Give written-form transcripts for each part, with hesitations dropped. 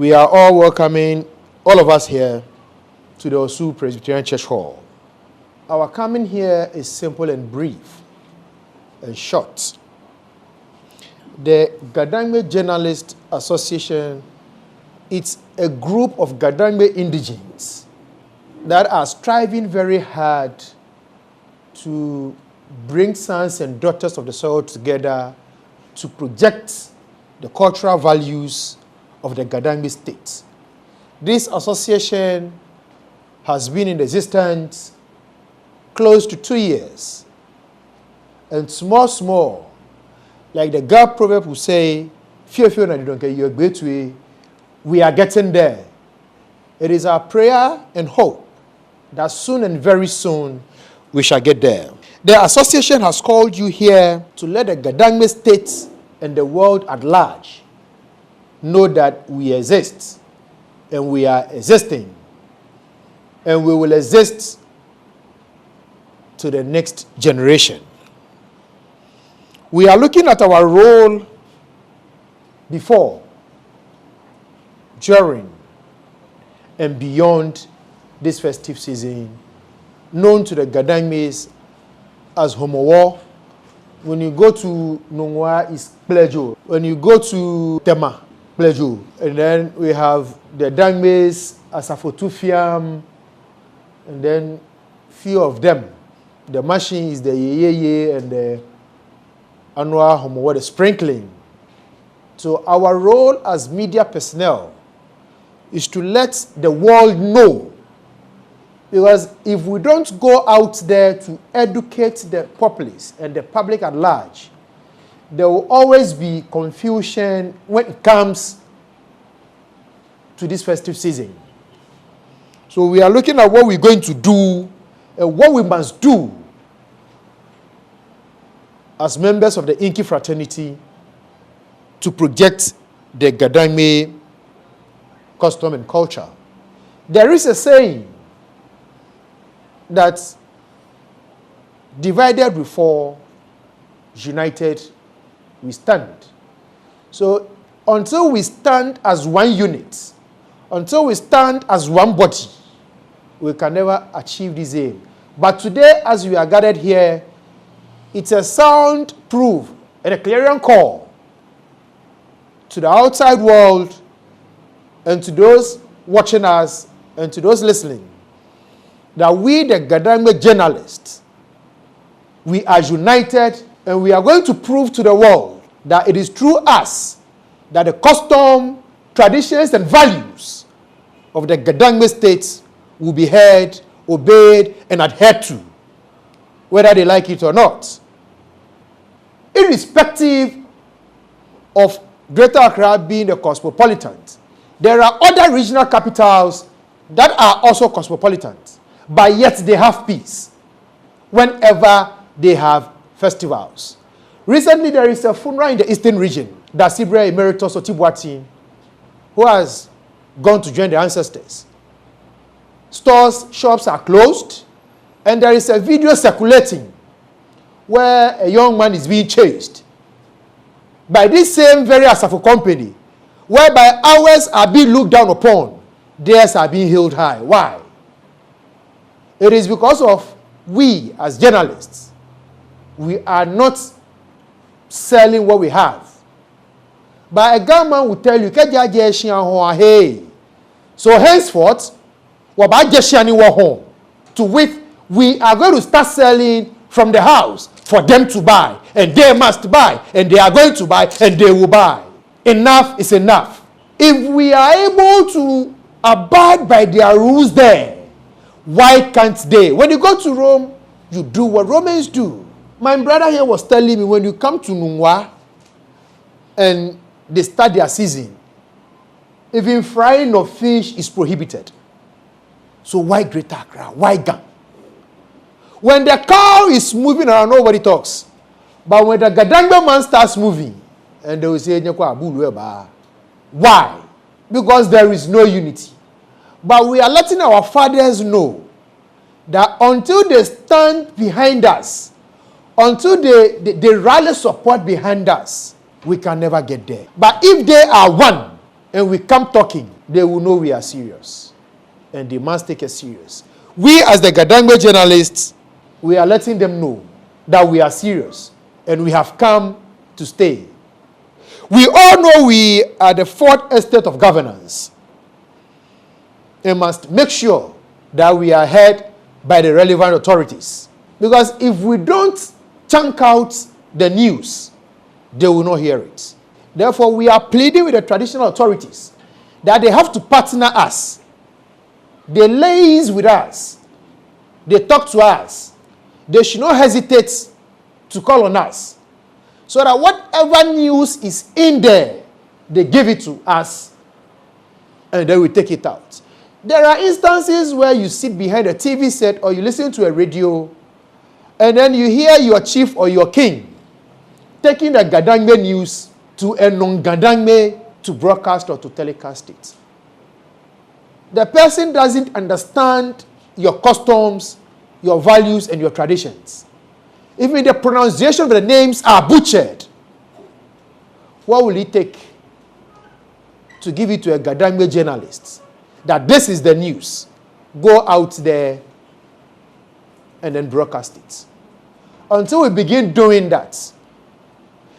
We are all welcoming all of us here to the Osu Presbyterian Church Hall. Our coming here is simple and brief and short. The Gadangme Journalist Association, it's a group of Gadangme indigents that are striving very hard to bring sons and daughters of the soil together to project the cultural values of the Gadangme state. This association has been in existence close to 2 years. And small, like the God proverb will say, fear, na you don't get your great way. We are getting there. It is our prayer and hope that soon and very soon we shall get there. The association has called you here to let the Gadangme state and the world at large know that we exist and we are existing and we will exist to the next generation. We are looking at our role before, during, and beyond this festive season, known to the Gadangmes as Homowo. When you go to Nungwa, it's Plejo. When you go to Tema, Plejo. And then we have the Dangmes, Asafotufiam, and then few of them. The machine is the Yeye and the Anwa Homowo, the sprinkling. So our role as media personnel is to let the world know. Because if we don't go out there to educate the populace and the public at large, there will always be confusion when it comes to this festive season. So we are looking at what we're going to do and what we must do as members of the Inky fraternity to project the Gadangme custom and culture. There is a saying that divided we fall, united we stand. So until we stand as one unit, until we stand as one body, we can never achieve this aim. But today, as we are gathered here, it's a sound proof and a clarion call to the outside world and to those watching us and to those listening that we, the Gadangme journalists, we are united and we are going to prove to the world that it is through us that the custom, traditions, and values of the Gadangme states will be heard, obeyed, and adhered to, whether they like it or not. Irrespective of Greater Accra being the cosmopolitan, there are other regional capitals that are also cosmopolitan, but yet they have peace whenever they have festivals. Recently, there is a funeral in the eastern region, Dasibre Emeritus Otibwati, who has gone to join the ancestors. Stores, shops are closed, and there is a video circulating where a young man is being chased by this same very Asafo company, whereby ours are being looked down upon, theirs are being held high. Why? It is because of we as journalists, we are not selling what we have. But a government will tell you, hey. So henceforth, to which we are going to start selling from the house for them to buy, and they must buy, and they are going to buy, and they will buy. Enough is enough. If we are able to abide by their rules there, why can't they? When you go to Rome, you do what Romans do. My brother here was telling me, when you come to Nungwa and they start their season, even frying of fish is prohibited. So why Greater Accra? Why Gang? When the cow is moving around, nobody talks. But when the Gadangme man starts moving, and they will say, why? Because there is no unity. But we are letting our fathers know that until they stand behind us, until they rally support behind us, we can never get there. But if they are one, and we come talking, they will know we are serious. And they must take us serious. We as the Gadangme journalists, we are letting them know that we are serious and we have come to stay. We all know we are the fourth estate of governance and must make sure that we are heard by the relevant authorities. Because if we don't chunk out the news, they will not hear it. Therefore, we are pleading with the traditional authorities that they have to partner us. They liaise with us. They talk to us. They should not hesitate to call on us. So that whatever news is in there, they give it to us and then we take it out. There are instances where you sit behind a TV set or you listen to a radio and then you hear your chief or your king taking the Gadangme news to a non-Gadangme to broadcast or to telecast it. The person doesn't understand your customs, your values, and your traditions. Even the pronunciation of the names are butchered. What will it take to give it to a Gadangme journalist that this is the news? Go out there and then broadcast it. Until we begin doing that.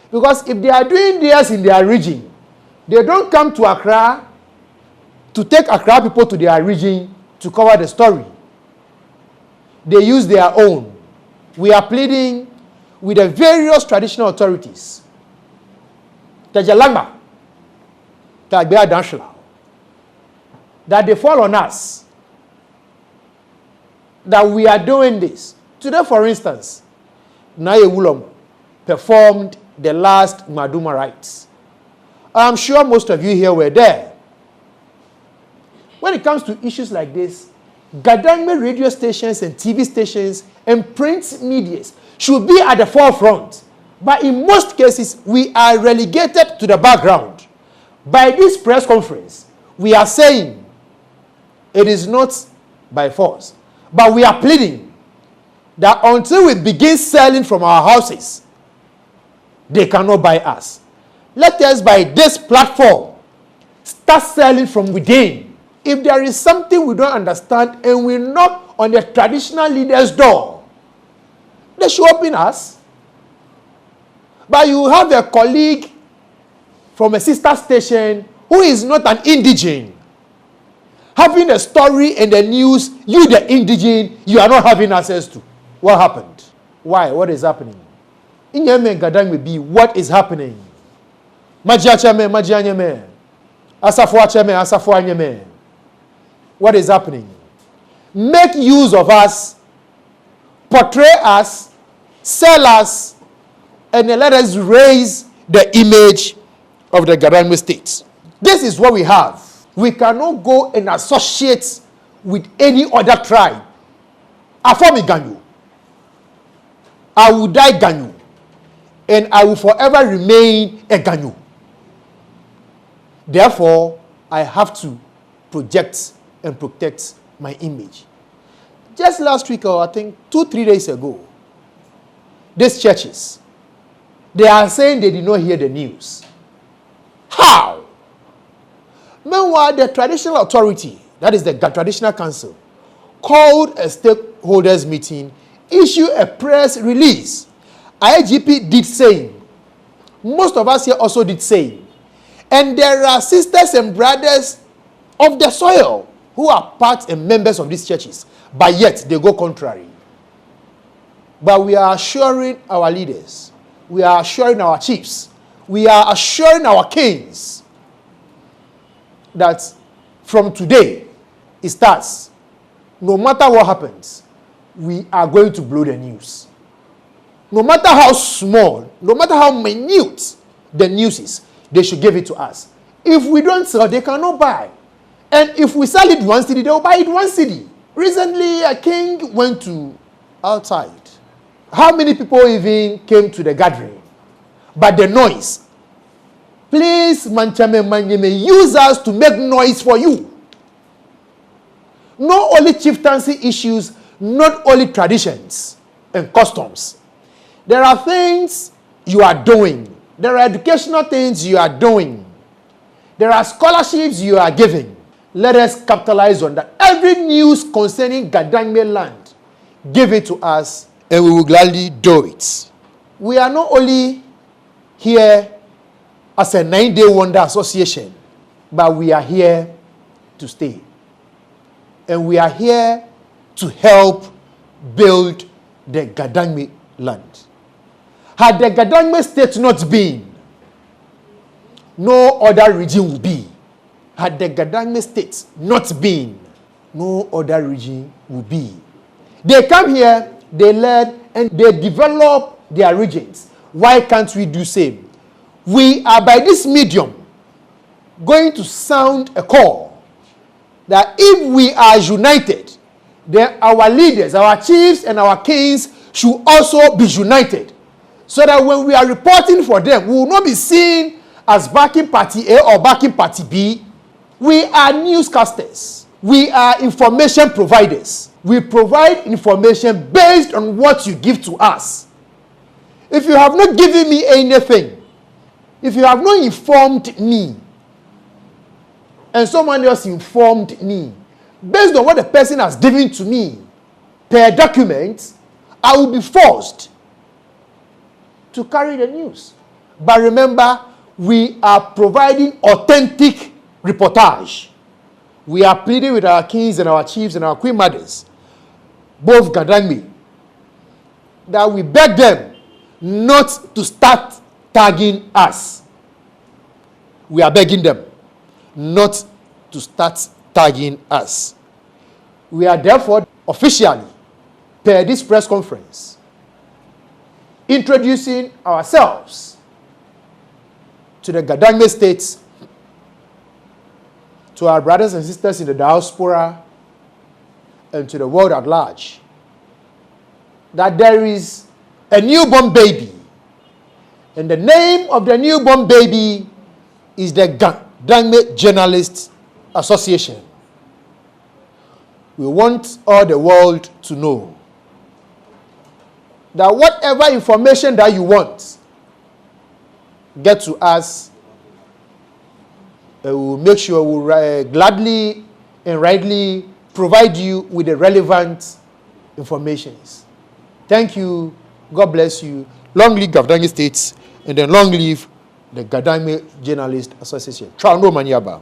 Because if they are doing theirs in their region, they don't come to Accra to take Accra people to their region to cover the story. They use their own. We are pleading with the various traditional authorities, Tajalanga, Tagbea Danshla, that they fall on us, that we are doing this. Today, for instance, Naye Wulom performed the last Maduma rites. I'm sure most of you here were there. When it comes to issues like this, Gadangme radio stations and TV stations and print medias should be at the forefront. But in most cases, we are relegated to the background. By this press conference, we are saying it is not by force. But we are pleading that until we begin selling from our houses, they cannot buy us. Let us, by this platform, start selling from within. If there is something we don't understand and we knock on the traditional leaders' door, they should open us. But you have a colleague from a sister station who is not an indigene, having a story and the news, you the indigene, you are not having access to. What happened? Why? What is happening? In Yemen, Gadangme be what is happening? Majiachame, Majianyame. Asafuachame, Asafuanyame. What is happening? Make use of us, portray us, sell us, and then let us raise the image of the Gadangme states. This is what we have. We cannot go and associate with any other tribe. Afomi Ganyu. I will die Ganyu. And I will forever remain a Ganyu. Therefore, I have to project and protect my image. Just last week, or I think 2-3 days ago, these churches, they are saying they did not hear the news. How? Meanwhile, the traditional authority, that is the traditional council, called a stakeholders meeting, issued a press release. IGP did same. Most of us here also did same. And there are sisters and brothers of the soil who are part and members of these churches, but yet they go contrary. But we are assuring our leaders, we are assuring our chiefs, we are assuring our kings that from today it starts. No matter what happens, we are going to blow the news. No matter how small, no matter how minute the news is, they should give it to us. If we don't sell, they cannot buy. And if we sell it 1 city, they will buy it 1 city. Recently, a king went to outside. How many people even came to the gathering? But the noise. Please, Manchame Manyeme, use us to make noise for you. Not only chieftaincy issues, not only traditions and customs. There are things you are doing. There are educational things you are doing. There are scholarships you are giving. Let us capitalize on that. Every news concerning Gadangme land, give it to us, and we will gladly do it. We are not only here as a 9-day wonder association, but we are here to stay. And we are here to help build the Gadangme land. Had the Gadangme state not been, no other region would be. Had the Gadangme state not been, no other region would be. They come here, they learn, and they develop their regions. Why can't we do same? We are by this medium going to sound a call that if we are united, then our leaders, our chiefs, and our kings should also be united. So that when we are reporting for them, we will not be seen as backing party A or backing party B. We are newscasters. We are information providers. We provide information based on what you give to us. If you have not given me anything, if you have not informed me, and someone else informed me, based on what the person has given to me per document, I will be forced to carry the news. But remember, we are providing authentic reportage. We are pleading with our kings and our chiefs and our queen mothers, both Gadangme, that we beg them not to start tagging us. We are begging them not to start tagging us. We are therefore officially, per this press conference, introducing ourselves to the Gadangme states, to our brothers and sisters in the diaspora, and to the world at large, that there is a newborn baby, and the name of the newborn baby is the Gadangme Journalists Association. We want all the world to know that whatever information that you want, get to us. We will make sure we will gladly and rightly provide you with the relevant informations. Thank you. God bless you. Long live Gadangme States, and then long live the Gadangme Journalist Association. Trano Maniaba.